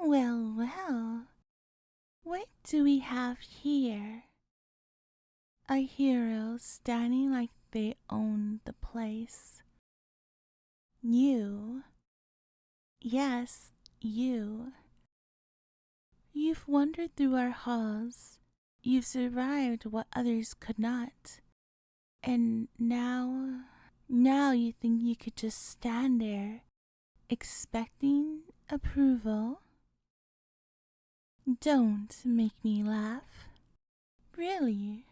Well, well, what do we have here? A hero standing like they own the place. You, yes, you. You've wandered through our halls. You've survived what others could not. And now you think you could just stand there, expecting approval? Don't make me laugh. Really,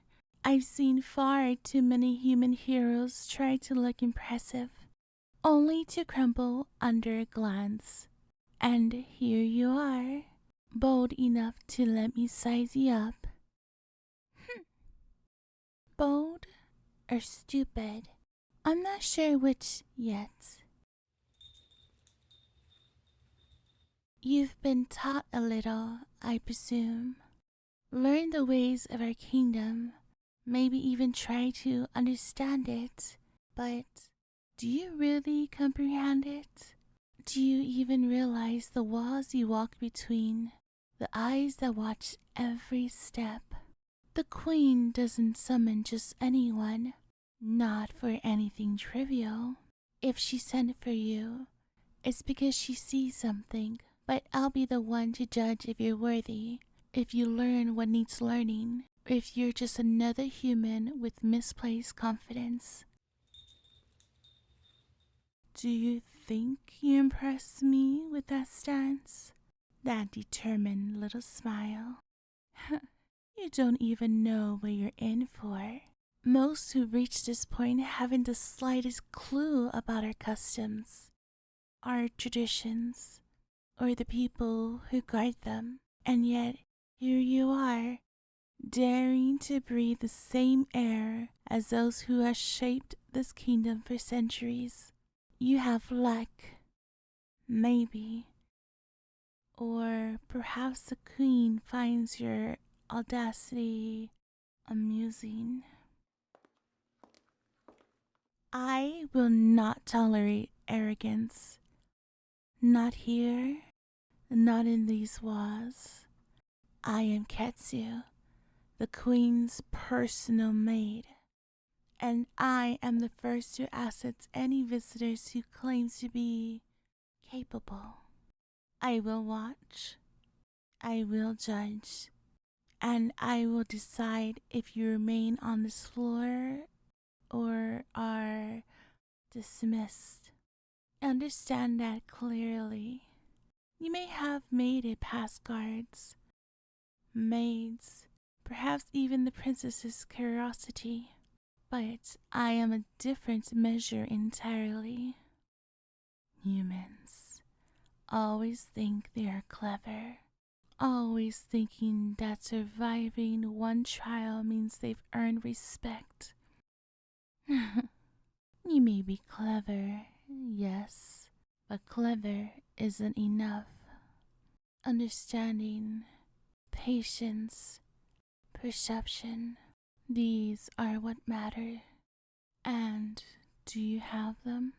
I've seen far too many human heroes try to look impressive, only to crumble under a glance. And here you are, bold enough to let me size you up. Bold or stupid? I'm not sure which yet. You've been taught a little, I presume. Learn the ways of our kingdom, maybe even try to understand it. But do you really comprehend it? Do you even realize the walls you walk between, the eyes that watch every step? The queen doesn't summon just anyone, not for anything trivial. If she sent for you, it's because she sees something. But I'll be the one to judge if you're worthy, if you learn what needs learning, or if you're just another human with misplaced confidence. Do you think you impress me with that stance? That determined little smile? You don't even know what you're in for. Most who reach this point haven't the slightest clue about our customs, our traditions, or the people who guard them. And yet, here you are, daring to breathe the same air as those who have shaped this kingdom for centuries. You have luck, maybe. Or perhaps the queen finds your audacity amusing. I will not tolerate arrogance. Not here, not in these walls. I am Quetzu, the queen's personal maid, and I am the first to accept any visitors who claim to be capable. I will watch, I will judge, and I will decide if you remain on this floor or are dismissed. Understand that clearly. You may have made it past guards, maids, perhaps even the princess's curiosity, but I am a different measure entirely. Humans always think they are clever, always thinking that surviving one trial means they've earned respect. You may be clever, yes, but clever isn't enough. Understanding, patience, perception, these are what matter. And do you have them?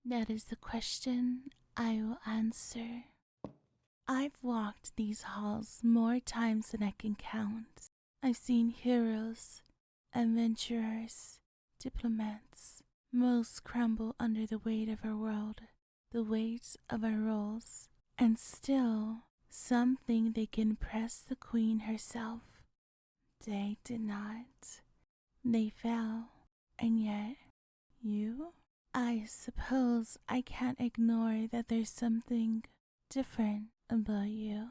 That is the question I will answer. I've walked these halls more times than I can count. I've seen heroes, adventurers, diplomats, most crumble under the weight of our world, the weight of our roles, and still some think they can impress the queen herself. They did not. They fell, and yet you? I suppose I can't ignore that there's something different about you,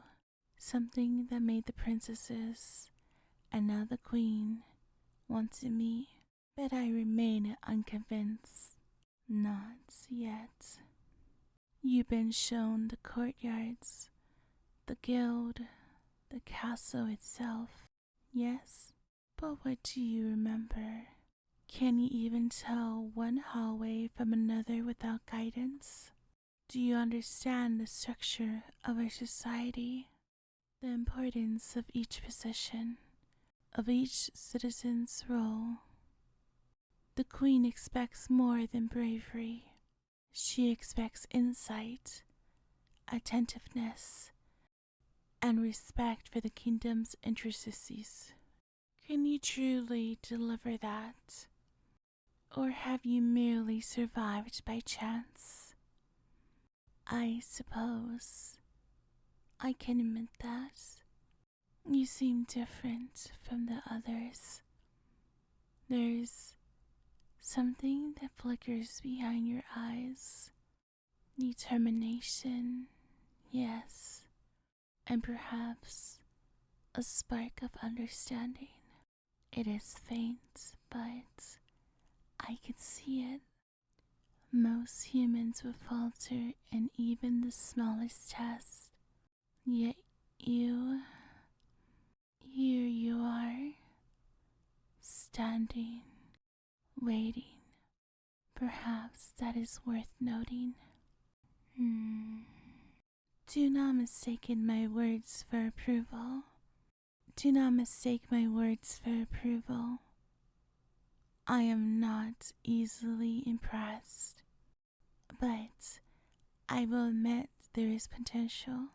something that made the princesses and now the queen want to meet. But I remain unconvinced. Not yet. You've been shown the courtyards, the guild, the castle itself. Yes, but what do you remember? Can you even tell one hallway from another without guidance? Do you understand the structure of our society? The importance of each position, of each citizen's role? The queen expects more than bravery. She expects insight, attentiveness, and respect for the kingdom's intricacies. Can you truly deliver that? Or have you merely survived by chance? I suppose I can admit that. You seem different from the others. There's something that flickers behind your eyes. Determination, yes, and perhaps a spark of understanding. It is faint, but I can see it. Most humans would falter in even the smallest test, yet here you are, standing, waiting. Perhaps that is worth noting. Do not mistake my words for approval. Do not mistake my words for approval. I am not easily impressed, but I will admit there is potential.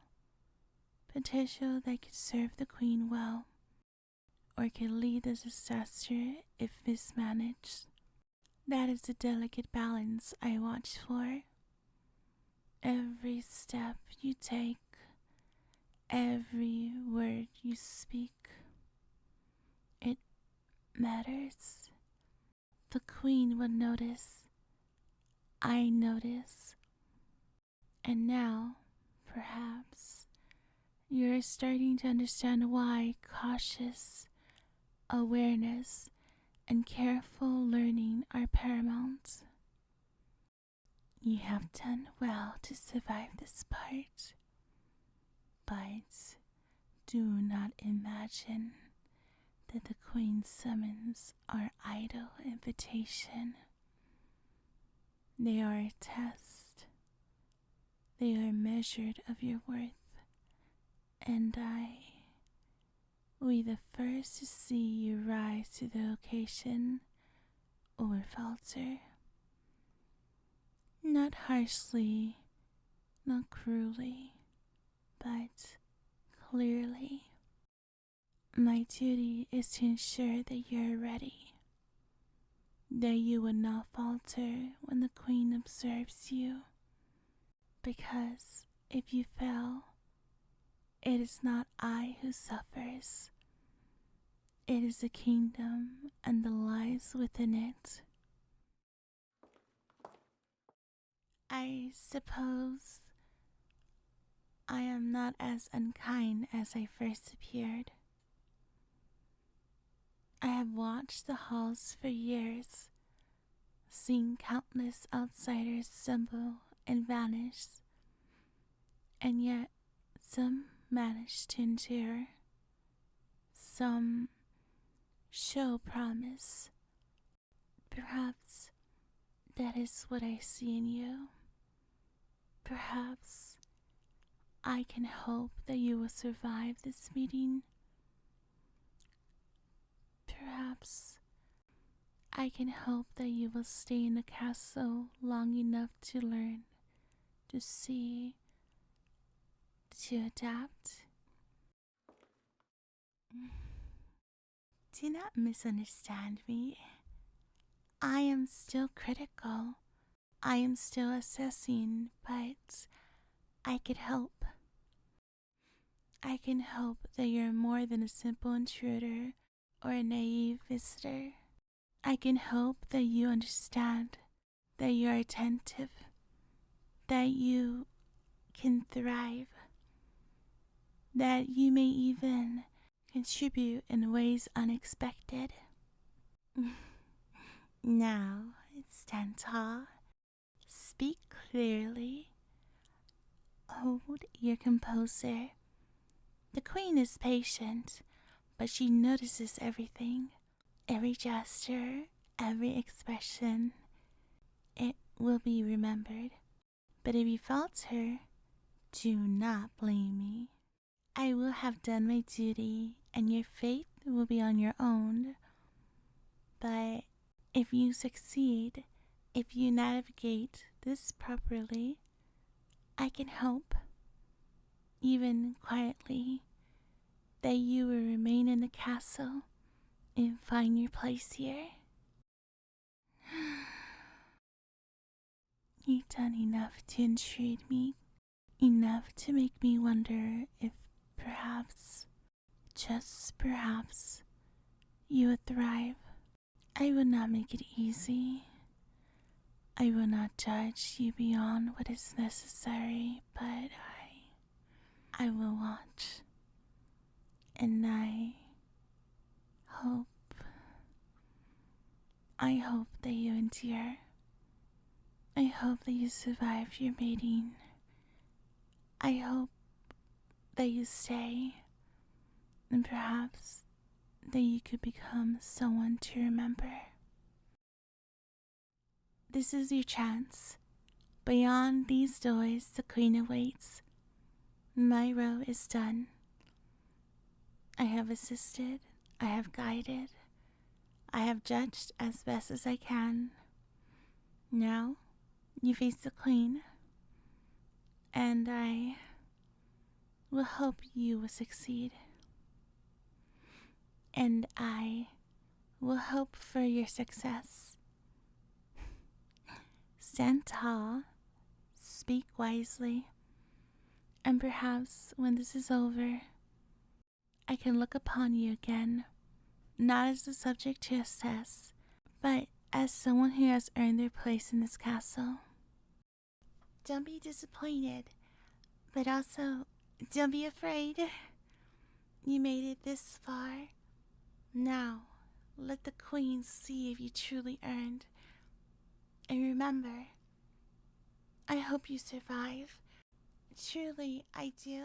Potential that could serve the queen well, or could lead to disaster if mismanaged. That is the delicate balance I watch for. Every step you take, every word you speak, it matters. The queen will notice. I notice. And now, perhaps, you're starting to understand why cautious awareness and careful learning are paramount. You have done well to survive this part, but do not imagine that the Queen's summons are idle invitation. They are a test. They are measured of your worth, and I will be the first to see you rise to the occasion or falter. Not harshly, not cruelly, but clearly. My duty is to ensure that you're ready, that you will not falter when the Queen observes you, because if you fail, it is not I who suffers. It is the kingdom and the lives within it. I suppose I am not as unkind as I first appeared. I have watched the halls for years, seen countless outsiders stumble and vanish, and yet some manage to endure. Some show promise. Perhaps that is what I see in you. Perhaps I can hope that you will survive this meeting. Perhaps I can hope that you will stay in the castle long enough to learn, to see, to adapt. Do not misunderstand me. I am still critical. I am still assessing, but I can hope. I can hope that you're more than a simple intruder or a naive visitor. I can hope that you understand, that you are attentive, that you can thrive, that you may even contribute in ways unexpected. Now, stand tall, speak clearly, hold your composure. The Queen is patient, but she notices everything, every gesture, every expression. It will be remembered. But if you falter, do not blame me. I will have done my duty, and your fate will be on your own. But if you succeed, if you navigate this properly, I can hope. even quietly, that you will remain in the castle and find your place here. You've done enough to intrigue me, enough to make me wonder if perhaps, just perhaps, you would thrive. I will not make it easy. I will not judge you beyond what is necessary, but I will watch. And I hope that you endure. I hope that you survive your mating. I hope that you stay, and perhaps that you could become someone to remember. This is your chance. Beyond these doors, the queen awaits. My row is done. I have assisted, I have guided, I have judged as best as I can. Now, you face the queen, and I will hope you will succeed. And I will hope for your success. Stand tall, speak wisely, and perhaps when this is over, I can look upon you again, not as the subject to assess, but as someone who has earned their place in this castle. Don't be disappointed, but also don't be afraid. You made it this far. Now, let the queen see if you truly earned. And remember, I hope you survive. Truly, I do.